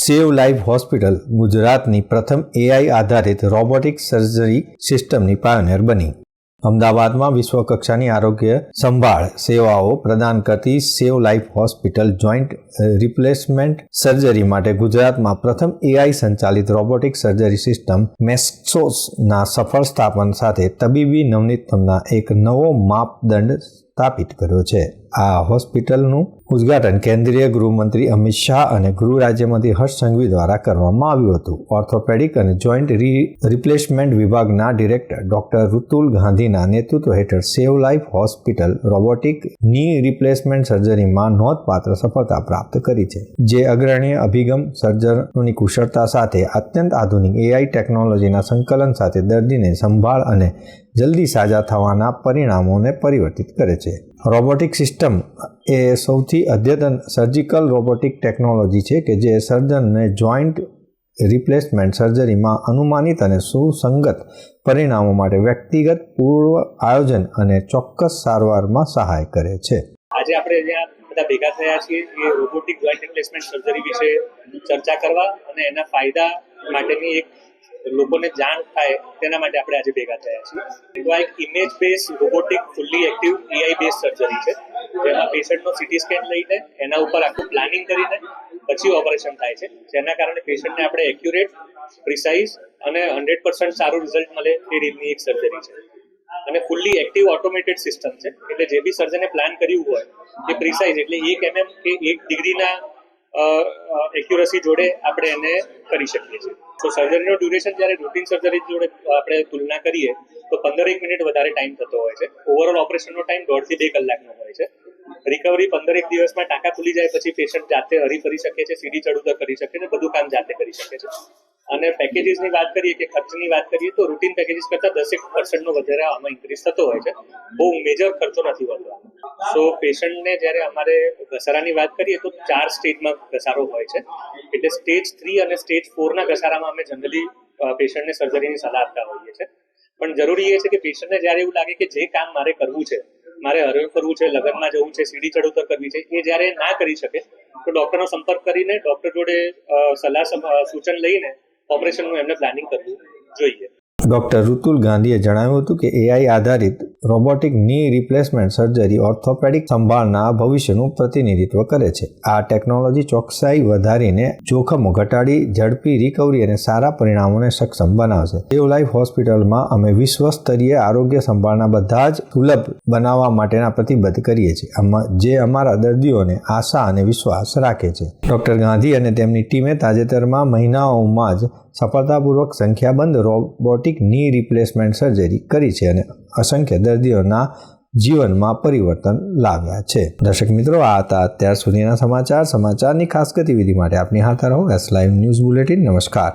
Save life hospital ગુજરાતની પ્રથમ AI આધારિત રોબોટિક સર્જરી સિસ્ટમની પાયોનિયર બની. અમદાવાદમાં વિશ્વકક્ષાની આરોગ્ય સંભાળ સેવાઓ પ્રદાન કરતી save life hospital joint replacement surgery માટે ગુજરાતમાં પ્રથમ AI સંચાલિત રોબોટિક સર્જરી સિસ્ટમ મેસ્કોસના સફળ સ્થાપન સાથે તબીબી નવનીતમના એક નવો માપદંડ સ્થાપિત કર્યો છે. આ હોસ્પિટલનું ઉદ્ઘાટન કેન્દ્રીય ગૃહમંત્રી અમિત શાહ અને ગૃહ રાજ્યમંત્રી હર્ષ સંઘવી દ્વારા કરવામાં આવ્યું હતું. ઓર્થોપેડિક અને જોઈન્ટ રિપ્લેસમેન્ટ વિભાગના ડિરેક્ટર ડોક્ટર ઋતુલ ગાંધીના નેતૃત્વ હેઠળ સેવ લાઈફ હોસ્પિટલ રોબોટિક ની રિપ્લેસમેન્ટ સર્જરીમાં નોંધપાત્ર સફળતા પ્રાપ્ત કરી છે, જે અગ્રણી અભિગમ, સર્જનોની કુશળતા સાથે અત્યંત આધુનિક AI ટેકનોલોજીના સંકલન સાથે દર્દીને સંભાળ અને જલ્દી સાજા થવાના પરિણામોને પરિવર્તિત કરે છે. રોબોટિક સિસ્ટમ એ સૌથી અદ્યતન સર્જિકલ રોબોટિક ટેકનોલોજી છે કે જે સર્જનને જોઈન્ટ રિપ્લેસમેન્ટ સર્જરીમાં અનુમાનિત અને સુસંગત પરિણામો માટે વ્યક્તિગત પૂર્વ આયોજન અને ચોક્કસ સારવારમાં સહાય કરે છે. આજે આપણે અહીંયા બધા ભેગા થયા છીએ એ રોબોટિક જોઈન્ટ રિપ્લેસમેન્ટ સર્જરી વિશે ચર્ચા કરવા અને એના ફાયદા માટેની એક લોકોને જાણ થાય તેના માટે આપણે આજે ભેગા થયા છીએ. તો આ એક image base robotic fully active AI base surgery છે, જેમાં પેશન્ટનો CT સ્કેન લઈને એના ઉપર આખું પ્લાનિંગ કરીને પછી ઓપરેશન થાય છે, જેના કારણે પેશન્ટને આપણે એક્યુરેટ, પ્રિસાઇઝ અને 100% સારું રિઝલ્ટ મળે એ રીતની એક સર્જરી છે. અને ફુલ્લી એક્ટિવ ઓટોમેટેડ સિસ્ટમ છે, એટલે જે બી સર્જને પ્લાન કર્યું હોય એ પ્રિસાઇઝ એટલે 1 mm કે 1 ડિગ્રીના એક્યુરસી જોડે આપણે એને કરી શકીએ છીએ. તો સર્જરીનો ડ્યુરેશન જ્યારે રૂટીન સર્જરી જોડે આપણે તુલના કરીએ તો 15 મિનિટ વધારે ટાઈમ થતો હોય છે. ઓવરઓલ ઓપરેશનનો ટાઈમ 1.5 થી 2 કલાકનો હોય છે. રિકવરી 15 દિવસમાં ટાંકા ખુલી જાય પછી પેશન્ટ જાતે હરી ફરી શકે છે, સીડી ચડ ઉતર કરી શકે છે, બધું કામ જાતે કરી શકે છે. અને પેકેજીસની વાત કરીએ કે ખર્ચની વાત કરીએ તો રૂટીન પેકેજીસ કરતાં 10% વધારે આમાં ઇન્ક્રીઝ થતો હોય છે. બહુ મેજર ખર્ચો નથી હોતો. સો પેશન્ટને જ્યારે અમારે ઘસારાની વાત કરીએ તો 4 સ્ટેજમાં ઘસારો હોય છે. એટલે સ્ટેજ 3 અને સ્ટેજ 4ના ઘસારામાં અમે જનરલી પેશન્ટને સર્જરીની સલાહ આપતા હોઈએ છીએ. પણ જરૂરી એ છે કે પેશન્ટને જ્યારે એવું લાગે કે જે કામ મારે કરવું છે, મારે હરણ કરવું છે, લગ્નમાં જવું છે, સીડી ચડ ઉતર કરવી છે, એ જ્યારે ના કરી શકે તો ડૉક્ટરનો સંપર્ક કરીને ડૉક્ટર જોડે સલાહ સૂચન લઈને ઓપરેશનનું એમને પ્લાનિંગ કરવું જોઈએ. ડોક્ટર ઋતુલ ગાંધીએ જણાવ્યું હતું કે AI આધારિત રોબોટિક ની રિપ્લેસમેન્ટ સર્જરી ઓર્થોપેડિક સંભાળના ભવિષ્યનું પ્રતિનિધિત્વ કરે છે. આ ટેકનોલોજી ચોકસાઈ વધારીને જોખમો ઘટાડી ઝડપી રિકવરી અને સારા પરિણામોને સક્ષમ બનાવશે. સેવ લાઈફ હોસ્પિટલમાં અમે વિશ્વ સ્તરીય આરોગ્ય સંભાળના બધા જ સુલભ બનાવવા માટેના પ્રતિબદ્ધ કરીએ છીએ, જે અમારા દર્દીઓને આશા અને વિશ્વાસ રાખે છે. ડોક્ટર ગાંધી અને તેમની ટીમે તાજેતરમાં મહિનાઓમાં જ સફળતાપૂર્વક સંખ્યાબંધ રોબોટિક ની રિપ્લેસમેન્ટ સર્જરી કરી છે અને અસંખ્ય દર્દીઓના જીવનમાં પરિવર્તન લાવ્યા છે. દર્શક મિત્રો, આ હતા અત્યાર સુધીના સમાચારની ખાસ ગતિવિધિ માટે આપની હાથ રહો S Live ન્યૂઝ બુલેટિન. નમસ્કાર.